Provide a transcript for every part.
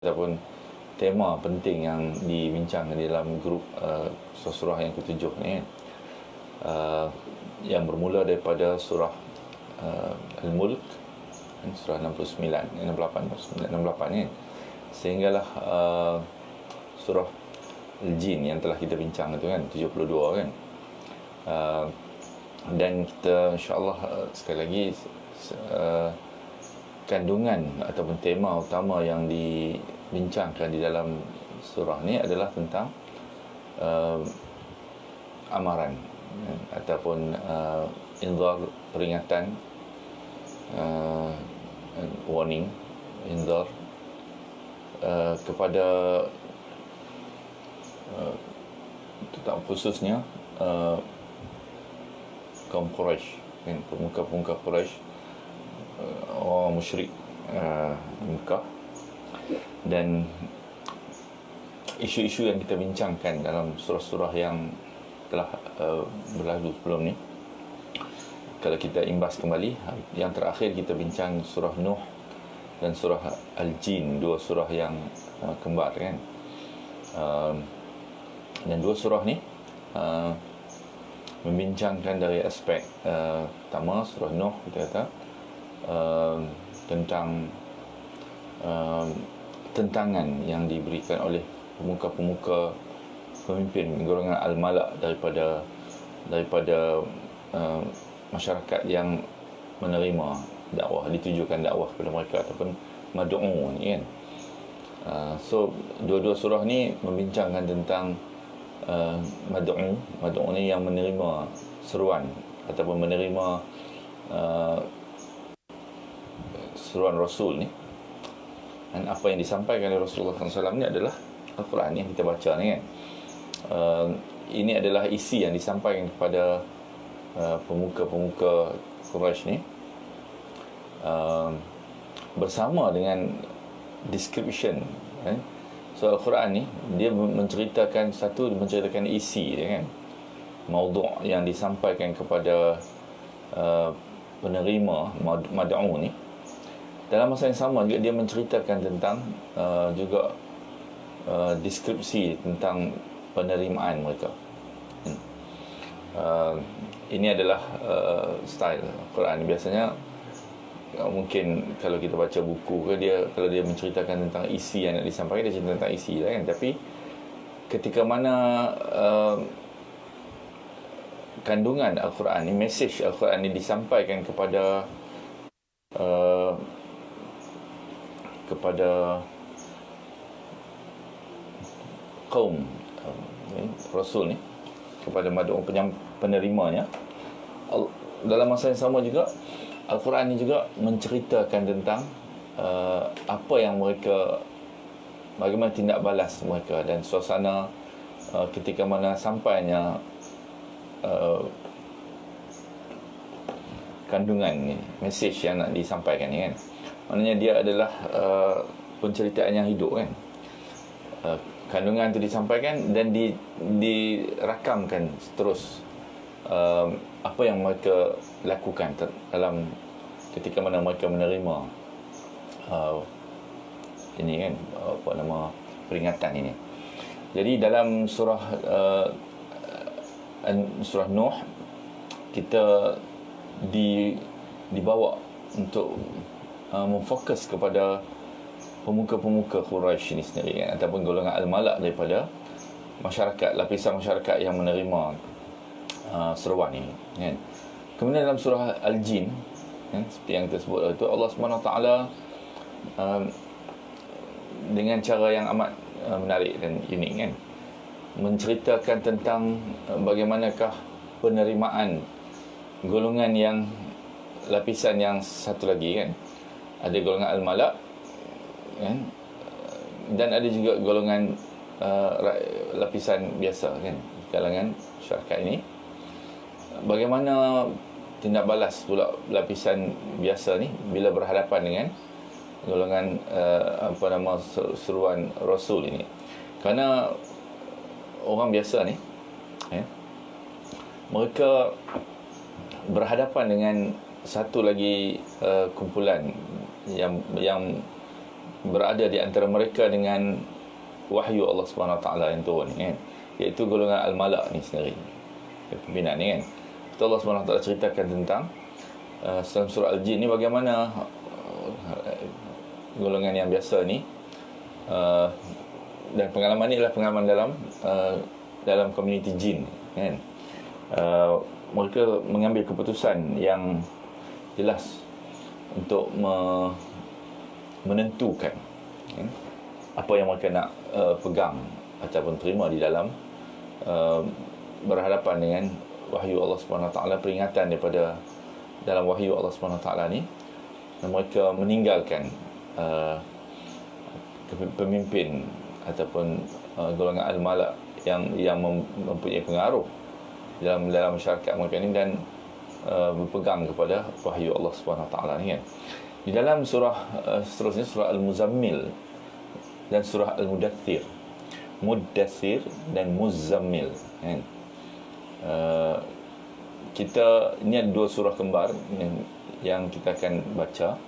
ataupun tema penting yang dibincangkan di dalam grup surah yang ketujuh ni, yang bermula daripada surah Al-Mulk, surah 69, 68 ni, sehinggalah surah Al-Jin yang telah kita bincang itu kan, 72 kan. Dan kita insyaAllah sekali lagi kandungan ataupun tema utama yang dibincangkan di dalam surah ni adalah tentang amaran ataupun inzar, peringatan, warning, inzar kepada khususnya kaum Quraisy, pemuka-pemuka Quraisy, orang musyrik Mekah, dan isu-isu yang kita bincangkan dalam surah-surah yang telah berlalu sebelum ni. Kalau kita imbas kembali, yang terakhir kita bincang surah Nuh dan surah Al-Jin, dua surah yang kembar kan. Dan dua surah ni membincangkan dari aspek pertama, surah Nuh kita kata tentang tentangan yang diberikan oleh pemuka-pemuka pemimpin golongan Al-Malak daripada masyarakat yang menerima dakwah, ditujukan dakwah kepada mereka ataupun mad'u ni kan. So dua-dua surah ni membincangkan tentang mad'u ni yang menerima seruan ataupun menerima seruan Rasul ni, dan apa yang disampaikan oleh Rasulullah SAW ni adalah Al-Quran yang kita baca ni kan. Ini adalah isi yang disampaikan kepada pemuka-pemuka Quraisy ni, bersama dengan description kan. So Al-Quran ni dia menceritakan isi dia kan, maudhu' yang disampaikan kepada penerima mad'u ni. Dalam masa yang sama juga dia menceritakan tentang juga deskripsi tentang penerimaan mereka. Ini adalah style Quran. Biasanya mungkin kalau kita baca buku ke, kalau dia menceritakan tentang isi yang nak disampaikan, dia cerita tentang isi lah kan. Tapi ketika mana kandungan Al-Quran ni, mesej Al-Quran ni disampaikan kepada kaum Rasul ni, kepada mad'u penerimanya, dalam masa yang sama juga Al-Quran ni juga menceritakan tentang apa yang mereka, bagaimana tindak balas mereka, dan suasana ketika mana sampainya kandungan ni, mesej yang nak disampaikan ni kan. Maknanya dia adalah penceritaan yang hidup kan. Kandungan itu disampaikan dan dirakamkan terus apa yang mereka lakukan dalam ketika mana mereka menerima ini kan, apa nama, peringatan ini. Jadi dalam surah Nuh, kita dibawa untuk memfokus kepada pemuka-pemuka Quraisy ini sendiri kan, ataupun golongan Al-Malak daripada masyarakat, lapisan masyarakat yang menerima seruan ini kan. Kemudian dalam surah Al-Jin kan, seperti yang kita sebut itu, Allah SWT dengan cara yang amat menarik dan unik kan, menceritakan tentang bagaimanakah penerimaan golongan yang lapisan yang satu lagi kan. Ada golongan Al-Malak kan, dan ada juga golongan lapisan biasa kan, kalangan masyarakat ini. Bagaimana tindak balas pula lapisan biasa ni bila berhadapan dengan golongan seruan Rasul ini. Kerana orang biasa ni mereka berhadapan dengan satu lagi kumpulan yang berada di antara mereka dengan wahyu Allah Subhanahu Wa Taala yang turun kan, iaitu golongan al-malak ni sendiri, pimpinan ni kan. Betul, Allah Subhanahu Wa Taala ceritakan tentang dalam surah Al-Jin ni bagaimana golongan yang biasa ni, dan pengalaman ni adalah pengalaman dalam komuniti jin kan. Mereka mengambil keputusan yang jelas untuk menentukan apa yang mereka nak pegang ataupun terima di dalam berhadapan dengan wahyu Allah Subhanahu Wa Taala, peringatan daripada dalam wahyu Allah Subhanahu Wa Taala ni. Dan mereka meninggalkan pemimpin ataupun golongan al-malak yang mempunyai pengaruh dalam masyarakat mereka ni, dan berpegang kepada wahyu Allah Subhanahu Wa Taala ni kan. Di dalam surah seterusnya, surah Al-Muzammil dan surah Al-Mudaththir, Mudaththir dan Muzammil kan. Kita ni ada dua surah kembar yang kita akan baca.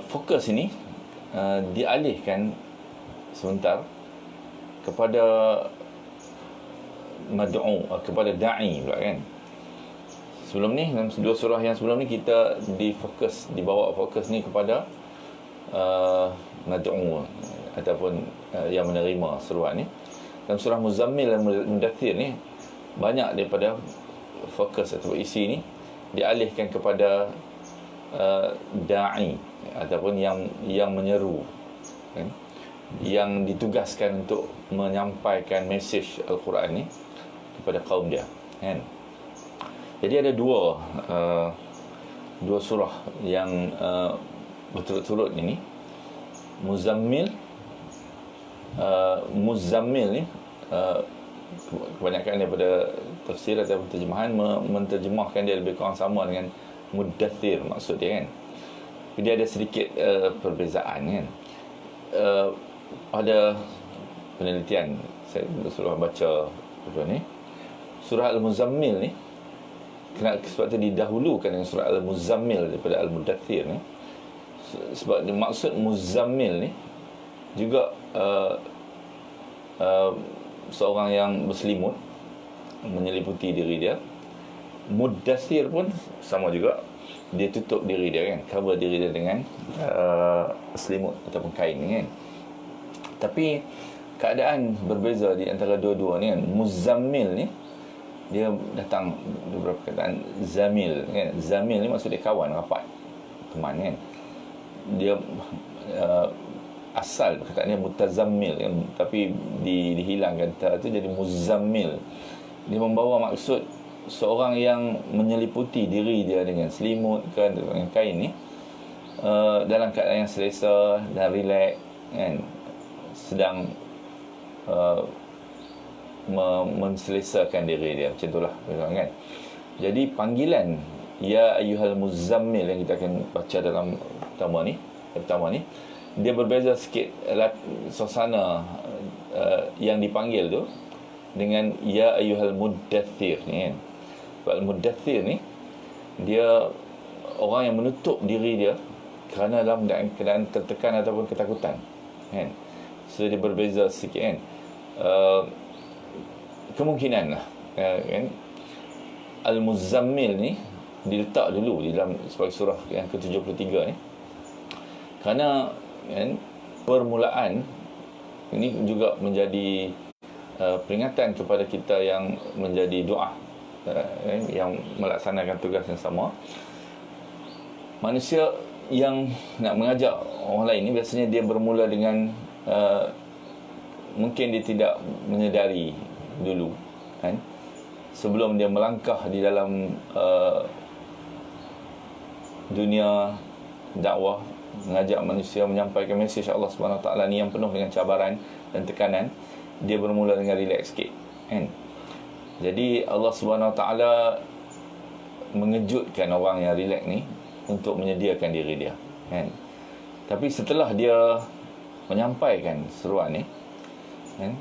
Fokus ini dialihkan sebentar kepada mad'u, kepada da'i pula kan. Sebelum ni, dalam dua surah yang sebelum ni, kita dibawa fokus ni kepada mad'u ataupun yang menerima seruan ni. Dalam surah Muzammil dan Mudaththir ni, banyak daripada fokus atau isi ni dialihkan kepada da'i ataupun yang menyeru kan, yang ditugaskan untuk menyampaikan mesej Al-Quran ni kepada kaum dia kan. Jadi ada dua surah yang berturut-turut ini. Muzammil ni kebanyakan daripada tafsir atau terjemahan menterjemahkan dia lebih kurang sama dengan Mudaththir maksud dia kan. Dia ada sedikit perbezaan kan. Pada penelitian saya suruh baca ni, surah Al-Muzammil ni, sebab tu didahulukan dengan surah Al-Muzammil daripada Al-Mudaththir ni, sebab maksud Muzammil ni juga seorang yang berselimut, menyeliputi diri dia. Mudaththir pun sama juga, dia tutup diri dia kan, cover diri dia dengan selimut ataupun kain kan. Tapi keadaan berbeza di antara dua-dua ni kan. Muzammil ni dia datang beberapa perkataan zamil kan. Zamil ni maksud dia kawan, rapat, teman kan. Dia asal perkataan dia mutazammil kan, tapi dihilangkan ta tu jadi muzammil. Dia membawa maksud seorang yang menyeliputi diri dia dengan selimut kan, dengan kain ni, dalam keadaan yang selesa dan rileks kan, sedang menselesakan diri dia, macam itulah kan. Jadi panggilan ya ayyuhal muzammil yang kita akan baca dalam pertama ni, dia berbeza sikit suasana yang dipanggil tu dengan ya ayyuhal mudaththir ni kan. Sebab al-mudaththir ni dia orang yang menutup diri dia kerana dalam keadaan tertekan ataupun ketakutan kan. So dia berbeza sikit kan. Kemungkinan lah kan, Al-Muzammil ni diletak dulu di dalam sebagai surah yang ke-73 ni kerana kan, permulaan ini juga menjadi peringatan kepada kita yang menjadi doa, yang melaksanakan tugas yang sama. Manusia yang nak mengajak orang lain ni biasanya dia bermula dengan mungkin dia tidak menyedari dulu kan, sebelum dia melangkah di dalam dunia dakwah, mengajak manusia menyampaikan mesej Allah Subhanahu Wa Taala ni yang penuh dengan cabaran dan tekanan. Dia bermula dengan relax sikit kan. Jadi Allah Subhanahu Wa Taala mengejutkan orang yang relax ni untuk menyediakan diri dia kan. Tapi setelah dia menyampaikan seruan ni kan,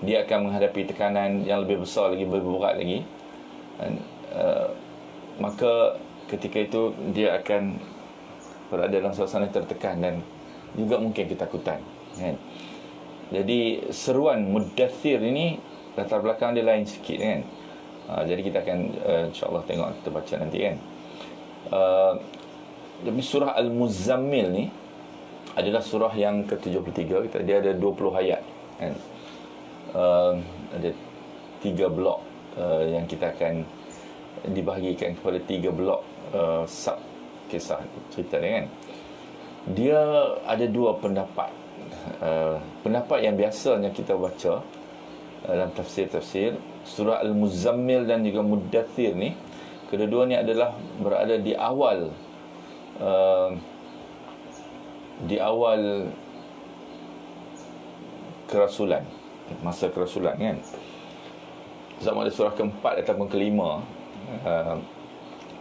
dia akan menghadapi tekanan yang lebih besar lagi, lebih berat lagi dan, maka ketika itu dia akan berada dalam suasana tertekan dan juga mungkin ketakutan, kan. Jadi seruan Muddathir ini latar belakang dia lain sikit, kan. Jadi kita akan insya-Allah tengok, kita baca nanti, kan. Tapi surah Al-Muzammil ni adalah surah yang ke-73. Dia ada 20 ayat, kan. Ada 3 blok yang kita akan dibahagikan kepada 3 blok sub kisah cerita dia, kan. Dia ada 2 pendapat. Pendapat yang biasanya kita baca dalam tafsir-tafsir surah Al-Muzammil dan juga Muddathir ni, kedua-dua ni adalah berada di awal kerasulan, masa kerasulan, kan. Sama ada surah keempat ataupun kelima.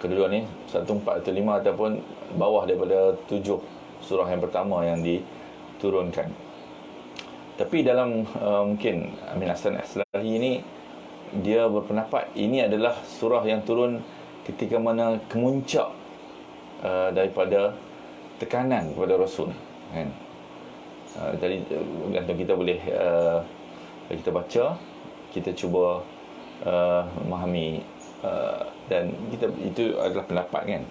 Kedua ni 1, 4 atau 5 ataupun bawah daripada 7 surah yang pertama yang diturunkan. Tapi dalam mungkin Amin Hasan Aslahi ni, dia berpendapat ini adalah surah yang turun ketika mana kemuncak daripada tekanan kepada Rasul, kan. Jadi gantung kita boleh kita baca, kita cuba memahami, dan kita, itu adalah pendapat, kan.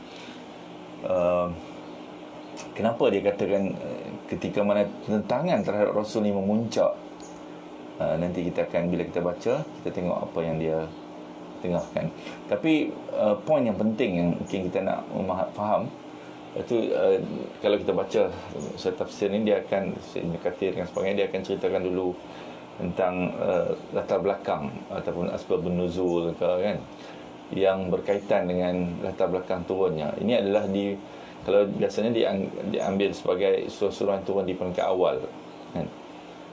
Kenapa dia katakan ketika mana tentangan terhadap Rasul ni memuncak, nanti kita akan, bila kita baca, kita tengok apa yang dia tengahkan. Tapi poin yang penting yang mungkin kita nak faham itu, kalau kita baca tafsir ni, dia akan, Ibn Kathir dan sebagainya, dia akan ceritakan dulu tentang latar belakang ataupun asbabun nuzul, kan, yang berkaitan dengan latar belakang turunnya. Ini adalah kalau biasanya diambil sebagai surah-surah yang turun di peringkat awal, kan.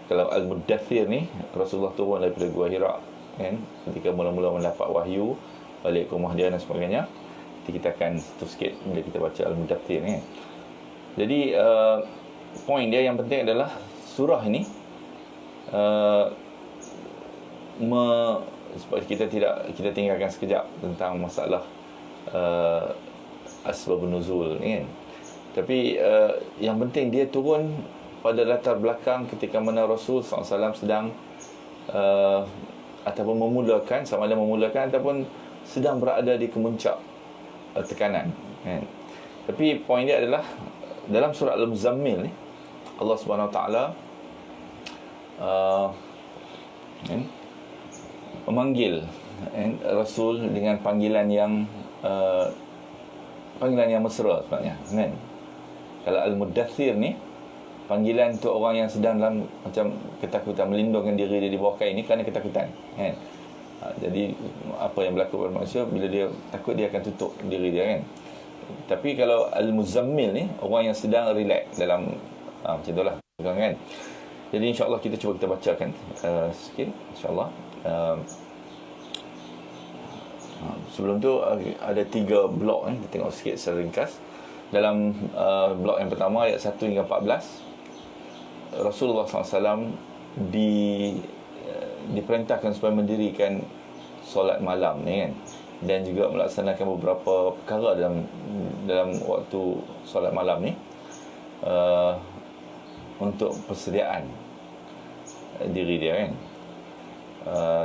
Kalau Al-Muddathir ni, Rasulullah turun daripada Gua Hira, kan, ketika mula-mula mendapat wahyu balik ke rumah dia dan sebagainya. Nanti kita akan terus sikit bila kita baca Al-Muddathir ni. Jadi poin dia yang penting adalah surah ini sebab kita tinggalkan sekejap tentang masalah asbabun nuzul, kan. Tapi yang penting dia turun pada latar belakang ketika mana Rasul SAW sedang ataupun memulakan, sama ada memulakan ataupun sedang berada di kemuncak tekanan, kan. Tapi poin dia adalah dalam surah Al-Muzammil ni, Allah Subhanahu Wa Taala memanggil, Rasul dengan panggilan yang mesra sebenarnya, kan. Kalau Al-Muddathir ni, panggilan untuk orang yang sedang dalam macam ketakutan, melindungkan diri dia di bawah kain ni kerana ketakutan, kan. Jadi apa yang berlaku pada manusia, bila dia takut, dia akan tutup diri dia, kan. Tapi kalau Al-Muzammil ni, orang yang sedang relax dalam macam itulah, kan. Jadi insya-Allah kita cuba kita bacakan sikit, insya-Allah. Sebelum tu ada 3 blok, kita tengok sikit secara ringkas. Dalam blok yang pertama, ayat 1 hingga 14, Rasulullah SAW diperintahkan supaya mendirikan solat malam ni, kan, dan juga melaksanakan beberapa perkara dalam waktu solat malam ni, untuk persediaan diri dia, kan,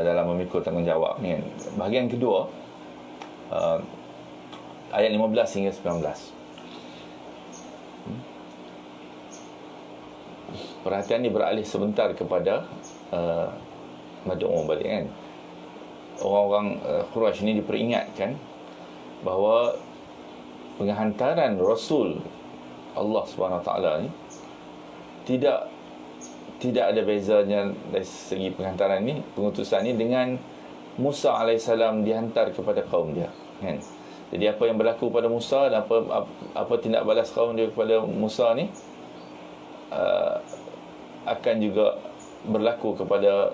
dalam memikul tanggungjawab ni, kan. Bahagian kedua, ayat 15 hingga 19. Perhatian ni beralih sebentar kepada Mad'u balik, kan. Orang-orang Quraisy ni diperingatkan bahawa penghantaran Rasul Allah SWT ni tidak ada bezanya dari segi penghantaran ni, pengutusan ni, dengan Musa AS dihantar kepada kaum dia, kan. Jadi apa yang berlaku pada Musa dan apa tindak balas kaum dia kepada Musa ni akan juga berlaku kepada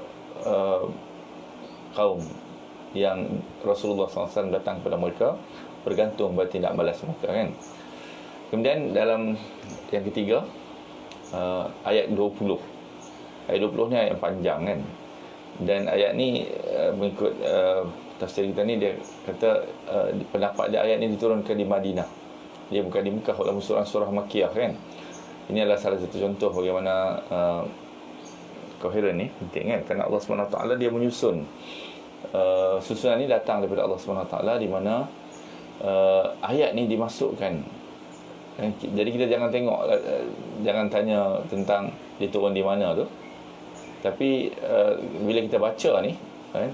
kaum yang Rasulullah SAW datang kepada mereka, bergantung pada tindak balas mereka, kan. Kemudian dalam yang ketiga, ayat 20. Ayat 20 ni ayat yang panjang, kan. Dan ayat ni mengikut tafsir kita ni, dia kata pendapat dia ayat ni diturunkan di Madinah. dia bukan di Mekah walaupun surah Makkiyah kan. Ini adalah salah satu contoh bagaimana koheren ni penting kan, kerana Allah SWT dia menyusun susunan ni datang daripada Allah SWT, di mana ayat ni dimasukkan. Jadi kita jangan tengok, jangan tanya tentang dia turun di mana tu, tapi bila kita baca ni kan,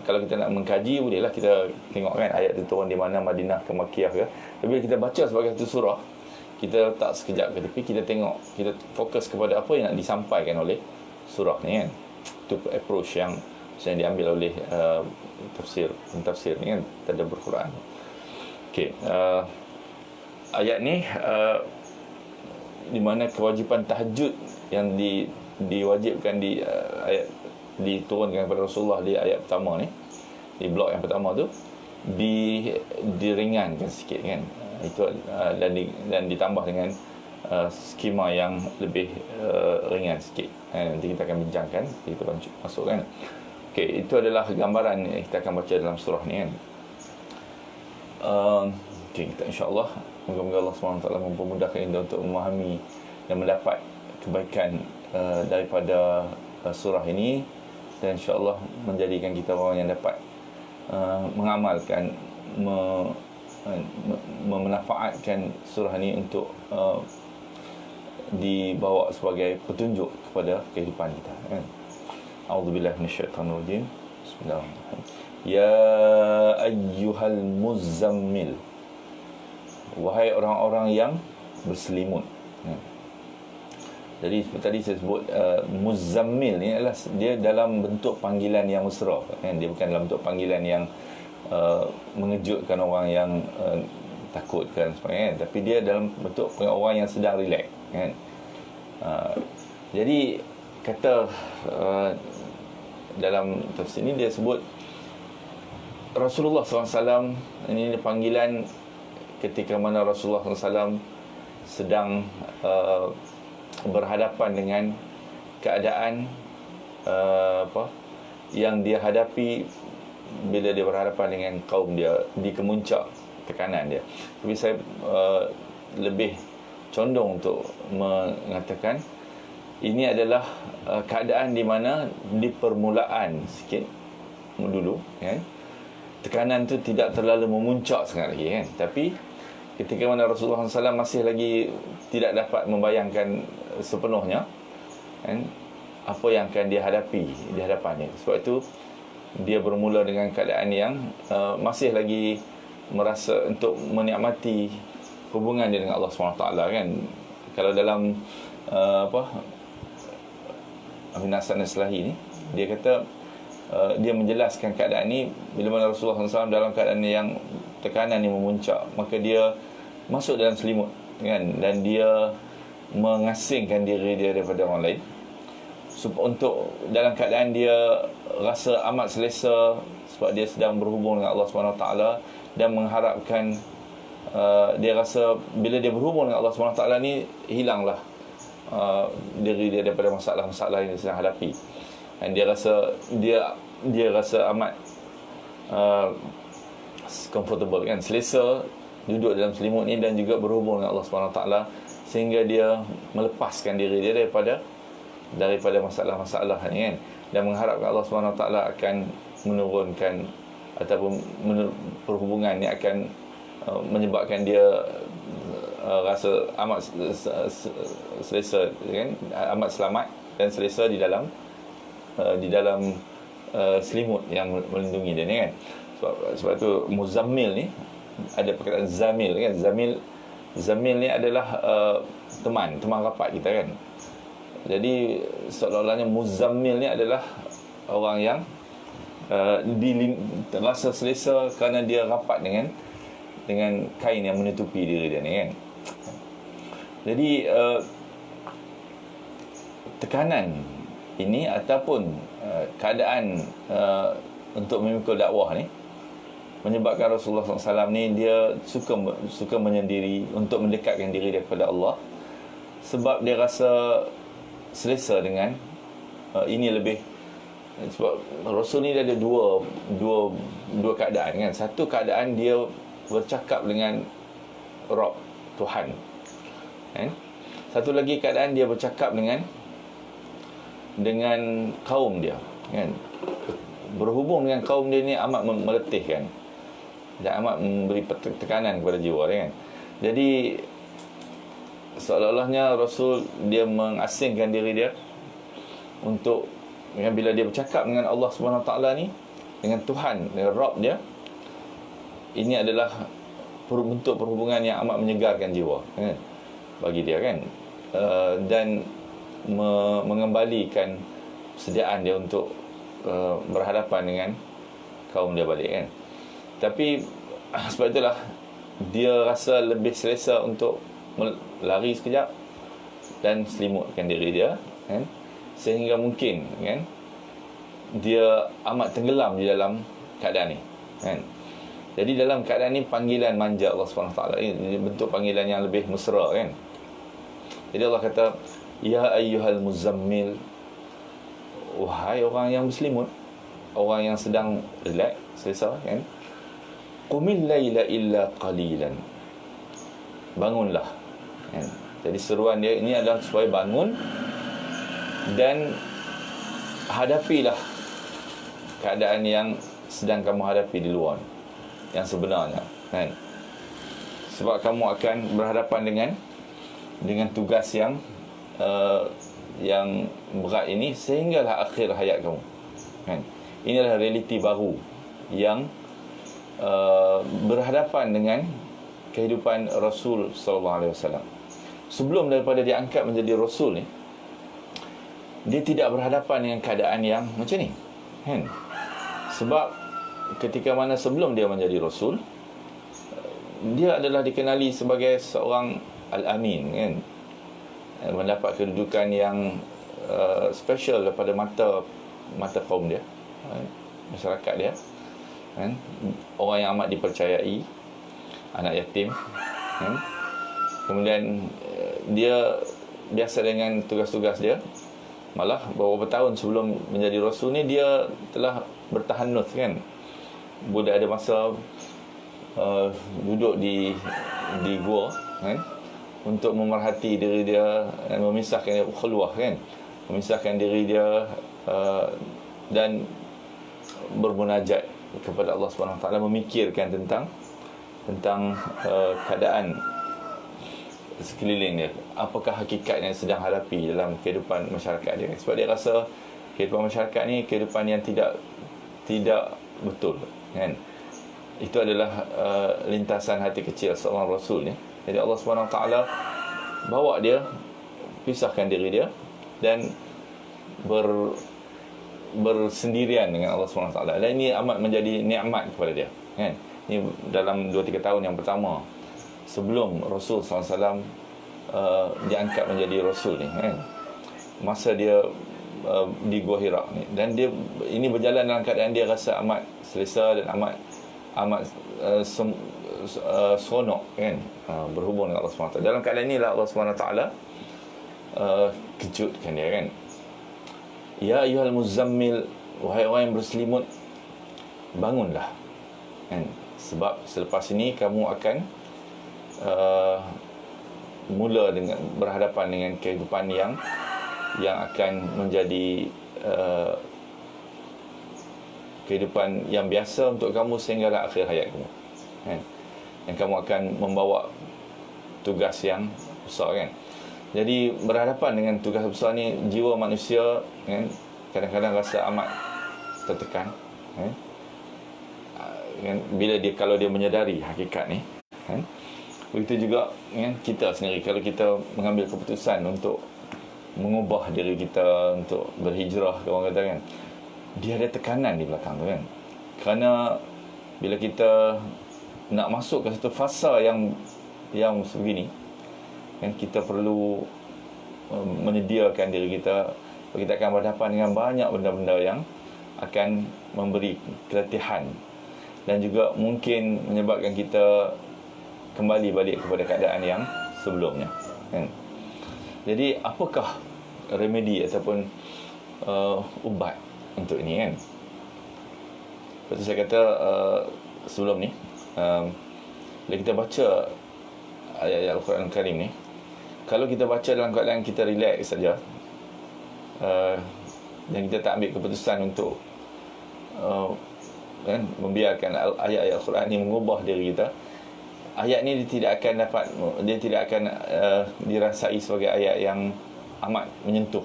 kalau kita nak mengkaji bolehlah kita tengok kan ayat tu turun di mana, Madinah ke Makkiyah ke. Tapi bila kita baca sebagai satu surah, kita letak sekejap ke tepi, kita tengok, kita fokus kepada apa yang nak disampaikan oleh surah ni kan. Itu approach yang diambil oleh pentafsir ni kan, tadabbur Quran. Okey, ayat ni di mana kewajipan tahajud yang diwajibkan di ayat diturunkan kepada Rasulullah di ayat pertama ni, di blok yang pertama tu, diringankan sikit kan. Itu dan ditambah dengan skema yang lebih ringan sikit. Nanti kita akan bincangkan, kita masuk kan. Okey, itu adalah gambaran yang kita akan baca dalam surah ni kan. Okey, kita insya-Allah moga-moga Allah SWT mempermudahkan kita untuk memahami dan mendapat kebaikan daripada surah ini, dan insya-Allah menjadikan kita orang yang dapat mengamalkan, memanfaatkan surah ini untuk dibawa sebagai petunjuk kepada kehidupan kita kan. A'udzubillahi minasyaitanirrajim. Bismillahirrahmanirrahim. Ya ayyuhal muzammil, wahai orang-orang yang berselimut. Jadi seperti tadi saya sebut, muzammil ni adalah dia dalam bentuk panggilan yang mesra kan? Dia bukan dalam bentuk panggilan yang mengejutkan orang yang takut kan sebagainya, tapi dia dalam bentuk orang yang sedang relax kan. Jadi kata dalam tafsir ni dia sebut Rasulullah SAW, ini panggilan ketika mana Rasulullah SAW sedang berhadapan dengan keadaan yang dia hadapi bila dia berhadapan dengan kaum dia di kemuncak tekanan dia. Tapi saya lebih condong untuk mengatakan ini adalah keadaan di mana di permulaan sikit dulu kan, tekanan tu tidak terlalu memuncak sangat lagi kan, tapi ketika mana Rasulullah SAW masih lagi tidak dapat membayangkan sepenuhnya kan, apa yang akan dia hadapi di hadapannya. Sebab itu dia bermula dengan keadaan yang masih lagi merasa untuk menikmati hubungan dia dengan Allah SWT kan. Kalau dalam Amin Hasan Aslahi ni, dia kata dia menjelaskan keadaan ni bila mana Rasulullah SAW dalam keadaan yang tekanan yang memuncak, maka dia masuk dalam selimut kan, dan dia mengasingkan diri dia daripada orang lain untuk dalam keadaan dia rasa amat selesa sebab dia sedang berhubung dengan Allah SWT dan mengharapkan dia rasa bila dia berhubung dengan Allah SWT ni hilanglah diri dia daripada masalah-masalah yang dia sedang hadapi, dan dia rasa amat comfortable kan, selesa duduk dalam selimut ni dan juga berhubung dengan Allah SWT, sehingga dia melepaskan diri dia daripada masalah-masalah ni kan, dan mengharapkan Allah SWT akan menurunkan ataupun perhubungan ni akan menyebabkan dia rasa amat selesa kan, amat selamat dan selesa di dalam selimut yang melindungi dia ni kan. Sebab tu muzammil ni ada perkataan zamil kan. Zamil ni adalah teman rapat kita kan. Jadi seolah-olahnya muzammil ni adalah orang yang rasa selesa kerana dia rapat dengan kain yang menutupi diri dia ni kan. Jadi tekanan ini ataupun keadaan untuk memikul dakwah ni menyebabkan Rasulullah SAW ni dia suka menyendiri untuk mendekatkan diri dia kepada Allah, sebab dia rasa selesa dengan ini lebih. Sebab Rasul ni dia ada dua keadaan kan. Satu keadaan dia bercakap dengan Rabb, Tuhan. Kan? Satu lagi keadaan dia bercakap dengan kaum dia, kan? Berhubung dengan kaum dia ni amat meletihkan dan amat memberi tekanan kepada jiwa dia, kan? Jadi seolah-olahnya Rasul dia mengasingkan diri dia untuk, bila dia bercakap dengan Allah Subhanahu Wa Taala ni, dengan Tuhan, dengan Rabb dia, ini adalah bentuk perhubungan yang amat menyegarkan jiwa, kan? Bagi dia, kan? Dan mengembalikan persediaan dia untuk berhadapan dengan kaum dia balik, kan? Tapi sebab itulah dia rasa lebih selesa untuk lari sekejap dan selimutkan diri dia, kan? Sehingga mungkin, kan, dia amat tenggelam di dalam keadaan ni, kan? Jadi dalam keadaan ni panggilan manja Allah SWT, ini bentuk panggilan yang lebih mesra, kan? Jadi Allah kata, ya ayyuhal muzammil, wahai orang yang berselimut, orang yang sedang relax, selesa, kan? Qumil laila illa qalilan, bangunlah, kan? Jadi seruan dia ini adalah supaya bangun dan hadapilah keadaan yang sedang kamu hadapi di luar, yang sebenarnya, kan? Sebab kamu akan berhadapan dengan tugas yang berat ini sehinggalah akhir hayat kamu, kan? Inilah realiti baru yang berhadapan dengan kehidupan Rasul sallallahu alaihi wasallam. Sebelum daripada dia angkat menjadi Rasul ni, dia tidak berhadapan dengan keadaan yang macam ni, kan? Sebab ketika mana sebelum dia menjadi Rasul, dia adalah dikenali sebagai seorang Al-Amin, kan? Mendapat kedudukan yang special daripada mata kaum dia, masyarakat dia, kan? Orang yang amat dipercayai, anak yatim, kan? Kemudian dia biasa dengan tugas-tugas dia. Malah beberapa tahun sebelum menjadi Rasul ni, dia telah bertahannuth, kan? Boleh ada masa duduk di gua, kan? Untuk memerhati diri dia dan memisahkan dia, khulwah, kan? Memisahkan diri dia dan bermunajat kepada Allah Subhanahu Wa Taala, memikirkan tentang keadaan sekeliling dia, apakah hakikat yang sedang hadapi dalam kehidupan masyarakat dia. Sebab dia rasa kehidupan masyarakat ni kehidupan yang tidak betul, kan? Itu adalah lintasan hati kecil seorang Rasul ni. Jadi Allah Subhanahu Wa Taala bawa dia, pisahkan diri dia dan bersendirian dengan Allah Subhanahu Wa Taala. Dan ini amat menjadi nikmat kepada dia, kan? Ini dalam 2-3 tahun yang pertama sebelum Rasul SAW diangkat menjadi Rasul ni, kan? Masa dia di Gua Hira ni, dan dia ini berjalan dalam keadaan dia rasa amat selesa dan amat seronok, kan? Berhubung dengan Allah SWT. Dalam keadaan inilah Allah SWT kejutkan dia, kan? Ya ayyuhal muzammil, wahai orang yang berselimut, bangunlah, kan? Sebab selepas ini kamu akan mula dengan berhadapan dengan kehidupan yang akan menjadi kehidupan yang biasa untuk kamu sehinggalah akhir hayat kamu, kan? Dan kamu akan membawa tugas yang besar, kan? Jadi berhadapan dengan tugas besar ni, jiwa manusia, kan, kadang-kadang rasa amat tertekan, kan? Kalau dia menyedari hakikat ni, kan? Begitu juga, kan, kita sendiri kalau kita mengambil keputusan untuk mengubah diri kita untuk berhijrah, orang kata, kan, dia ada tekanan di belakang tu, kan? Kerana bila kita nak masuk ke satu fasa yang sebegini, kan, kita perlu menyediakan diri kita. Kita akan berhadapan dengan banyak benda-benda yang akan memberi keletihan dan juga mungkin menyebabkan kita kembali balik kepada keadaan yang sebelumnya, kan? Jadi apakah remedi ataupun ubat untuk ini, kan? Seperti saya kata sebelum ni, bila kita baca ayat-ayat Al-Quran Karim ni, kalau kita baca dalam keadaan kita relax saja, dan kita tak ambil keputusan untuk membiarkan ayat-ayat Al-Quran ni mengubah diri kita, ayat ni dia tidak akan dirasai sebagai ayat yang amat menyentuh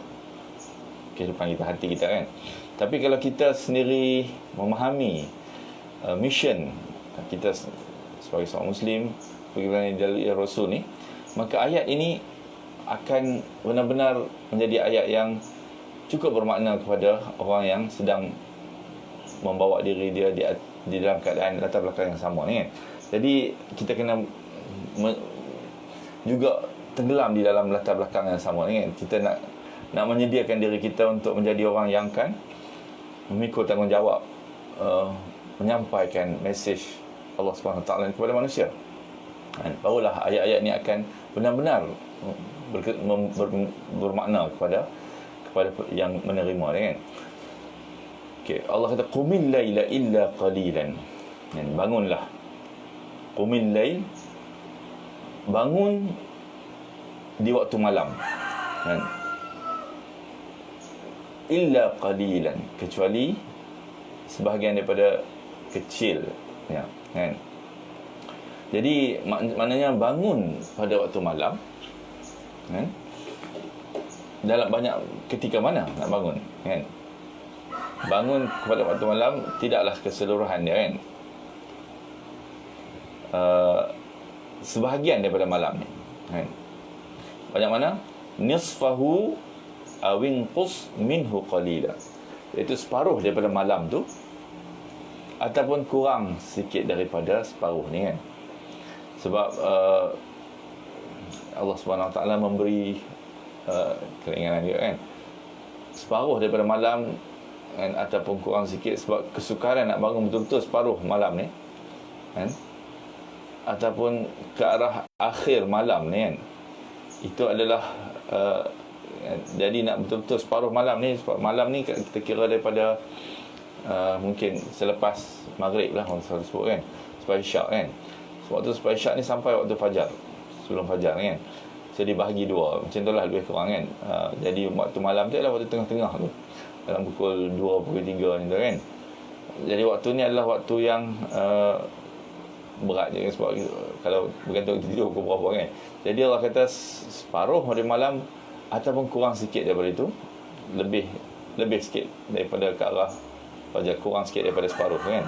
kehidupan kita, hati kita kan. Tapi kalau kita sendiri memahami mission kita sebagai seorang Muslim, bagaimana dari Rasul ni, maka ayat ini akan benar-benar menjadi ayat yang cukup bermakna kepada orang yang sedang membawa diri dia di dalam keadaan latar belakang yang sama ni kan. Jadi kita kena juga tenggelam di dalam latar belakang yang sama ni kan. Kita nak menyediakan diri kita untuk menjadi orang yang akan memikul tanggungjawab menyampaikan mesej Allah SWT kepada manusia. Barulah ayat-ayat ni akan benar-benar bermakna kepada yang menerima ni kan. Okay, Allah kata qumil laila illa qalilan. Bangunlah. Qumil lail, bangun di waktu malam kan. Illa qalilan, kecuali sebahagian daripada kecil ya kan. Jadi maknanya bangun pada waktu malam kan. Dalam banyak ketika mana nak bangun kan. Bangun pada waktu malam tidaklah keseluruhan dia kan. Sebahagian daripada malam ni kan. Banyak mana? Nisfahu awin qus minhu qalila, iaitu separuh daripada malam tu ataupun kurang sikit daripada separuh ni kan. Sebab Allah SWT memberi keringanan dia kan, separuh daripada malam kan, ataupun kurang sikit, sebab kesukaran nak bangun betul-betul separuh malam ni kan, ataupun ke arah akhir malam ni kan, itu adalah jadi nak betul-betul separuh malam ni kita kira daripada mungkin selepas maghrib lah orang selalu sebut kan, selepas isyak kan. Waktu selepas isyak ni sampai waktu fajar, sebelum fajar kan. So dibahagi dua, macam tu lah lebih kurang kan. Jadi waktu malam tu adalah waktu tengah-tengah tu, dalam pukul 2, pukul 3 macam tu kan. Jadi waktu ni adalah waktu yang berat je kan, sebab kalau bergantung tidur pukul berapa kan. Jadi Allah kata separuh pada malam ataupun kurang sikit daripada itu, lebih sikit daripada ke arah fajar, kurang sikit daripada separuh kan.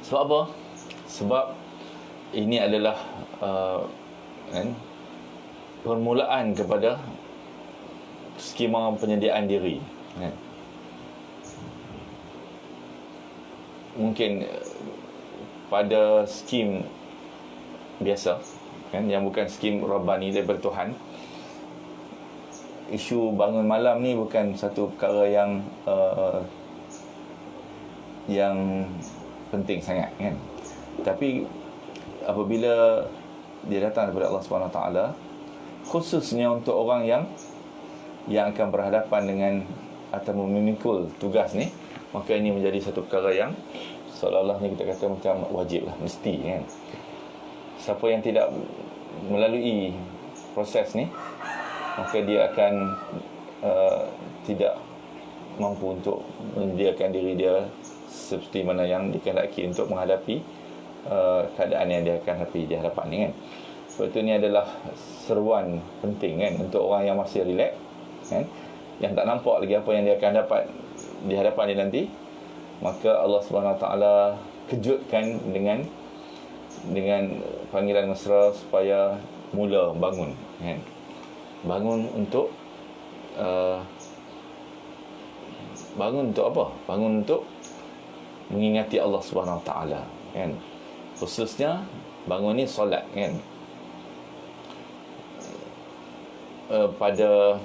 Sebab apa? Sebab ini adalah kan, permulaan kepada skema penyediaan diri kan. Mungkin pada skim biasa kan, yang bukan skim Rabbani daripada Tuhan, isu bangun malam ni bukan satu perkara yang penting sangat kan. Tapi apabila dia datang daripada Allah SWT, khususnya untuk orang yang akan berhadapan dengan atau memikul tugas ni, maka ini menjadi satu perkara yang seolah-olah ni kita kata macam wajib lah, mesti kan. Siapa yang tidak melalui proses ni, maka dia akan tidak mampu untuk menyediakan diri dia seperti mana yang dikehendaki untuk menghadapi keadaan yang dia akan hadapi di hadapan ni kan. Sebab itu ni adalah seruan penting kan untuk orang yang masih relax kan, yang tak nampak lagi apa yang dia akan dapat di hadapan dia nanti. Maka Allah SWT kejutkan dengan panggilan mesra supaya mula bangun kan. Bangun untuk apa? Bangun untuk mengingati Allah SWT kan. Khususnya bangun ni solat kan. Pada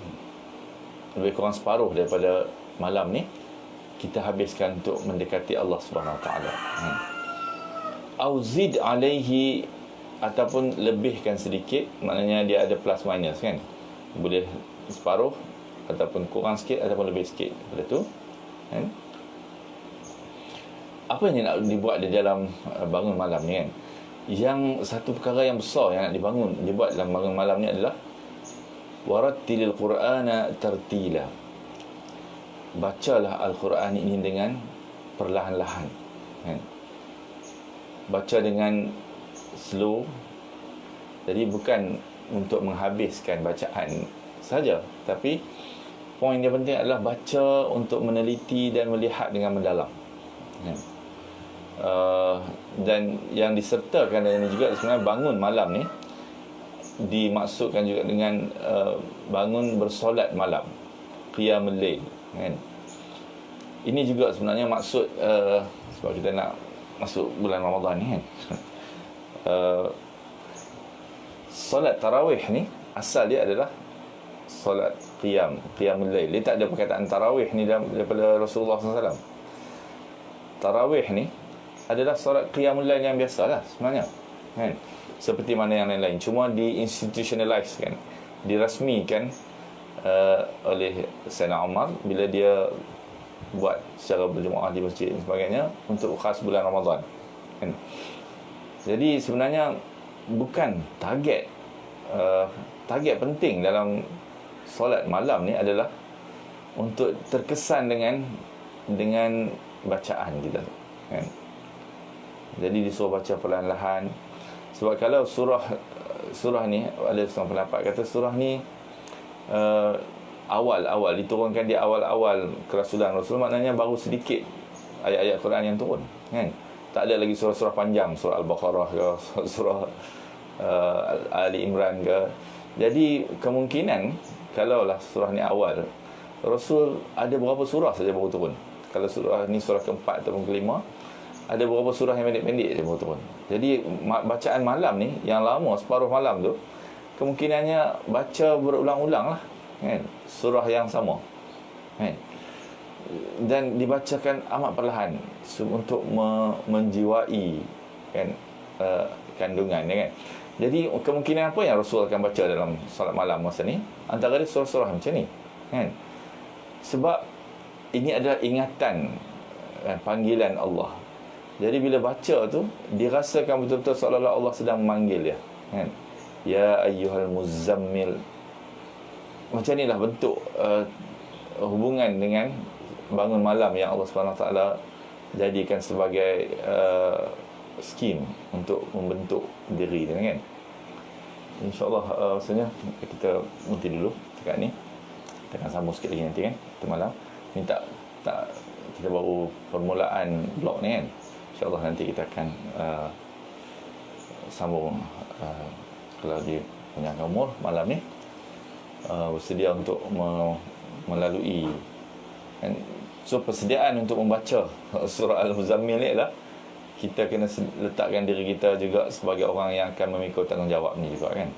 lebih kurang separuh daripada malam ni kita habiskan untuk mendekati Allah SWT kan. Auzid alaihi, ataupun lebihkan sedikit, maknanya dia ada plus minus kan. Boleh separuh ataupun kurang sikit ataupun lebih sikit daripada tu kan. Apa yang nak dibuat di dalam bangun malam ni kan? yang satu perkara yang besar yang nak dibuat dalam bangun malam ni adalah warattilil qur'ana tartila. Bacalah Al-Quran ini dengan perlahan-lahan, kan? Baca dengan slow. Jadi bukan untuk menghabiskan bacaan saja, tapi poin yang penting adalah baca untuk meneliti dan melihat dengan mendalam, kan? Dan yang disertakan dalam ini juga sebenarnya bangun malam ni dimaksudkan juga dengan bangun bersolat malam, qiyamul lail, kan? Ini juga sebenarnya maksud sebab kita nak masuk bulan Ramadan ni, kan? Solat tarawih ni asal dia adalah solat qiyamul lail. Dia tak ada perkataan tarawih ni daripada Rasulullah SAW. Tarawih ni adalah solat qiyamul lail yang biasalah sebenarnya, kan? Seperti mana yang lain-lain, cuma di-institutionalize, kan, dirasmikan oleh Sayyidina Umar bila dia buat secara berjemaah di masjid dan sebagainya untuk khas bulan Ramadan, kan? Jadi sebenarnya bukan target penting dalam solat malam ni adalah untuk terkesan dengan bacaan kita, kan? Jadi disuruh baca perlahan-lahan. Sebab kalau surah ni, ada seorang pendapat kata surah ni awal-awal diturunkan di awal-awal kerasulan Rasul, maknanya baru sedikit ayat-ayat Quran yang turun, kan? Tak ada lagi surah-surah panjang, surah Al-Baqarah ke, surah Ali Imran ke. Jadi kemungkinan kalaulah surah ni awal, Rasul ada berapa surah saja baru turun. Kalau surah ni surah keempat ataupun kelima, ada beberapa surah yang pendek-pendek je baru turun. Jadi bacaan malam ni yang lama, separuh malam tu, kemungkinannya baca berulang-ulang lah, kan? Surah yang sama, kan? Dan dibacakan amat perlahan untuk menjiwai, kan, kandungan, kan? Jadi kemungkinan apa yang Rasul akan baca dalam solat malam masa ni, antara dia surah-surah macam ni, kan? Sebab ini adalah ingatan, panggilan Allah. Jadi bila baca tu, dirasakan betul-betul seolah-olah Allah sedang memanggil dia, kan? Ya ayyuhal muzammil. Macam inilah bentuk hubungan dengan bangun malam yang Allah SWT jadikan sebagai skim untuk membentuk diri dia, kan? InsyaAllah rasanya kita berhenti dulu dekat ni. Kita akan sambung sikit lagi nanti, kan? Kita malam minta tak, kita baru permulaan blog ni, kan? InsyaAllah nanti kita akan sambung kalau dia panjangkan umur malam ni, bersedia untuk melalui, kan? So persediaan untuk membaca surah Al-Muzammil ni adalah kita kena letakkan diri kita juga sebagai orang yang akan memikul tanggungjawab ni juga, kan?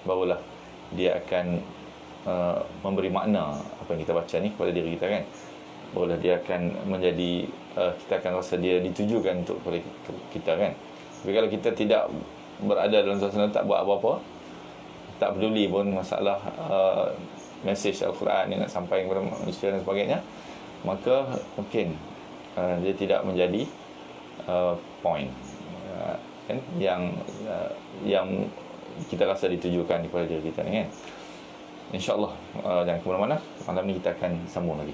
Barulah dia akan memberi makna apa yang kita baca ni kepada diri kita, kan? Barulah dia akan menjadi kita akan rasa dia ditujukan untuk kita, kan? Tapi kalau kita tidak berada dalam suasana, tak buat apa-apa, tak peduli pun masalah mesej Al-Quran yang nak sampai kepada manusia dan sebagainya, maka mungkin dia tidak menjadi point, kan? Yang kita rasa ditujukan kepada diri kita ni, kan? InsyaAllah jangan ke mana-mana. Malam ni kita akan sambung lagi.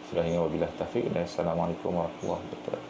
Sudah hingga wabillahi taufiq. Assalamualaikum warahmatullahi wabarakatuh.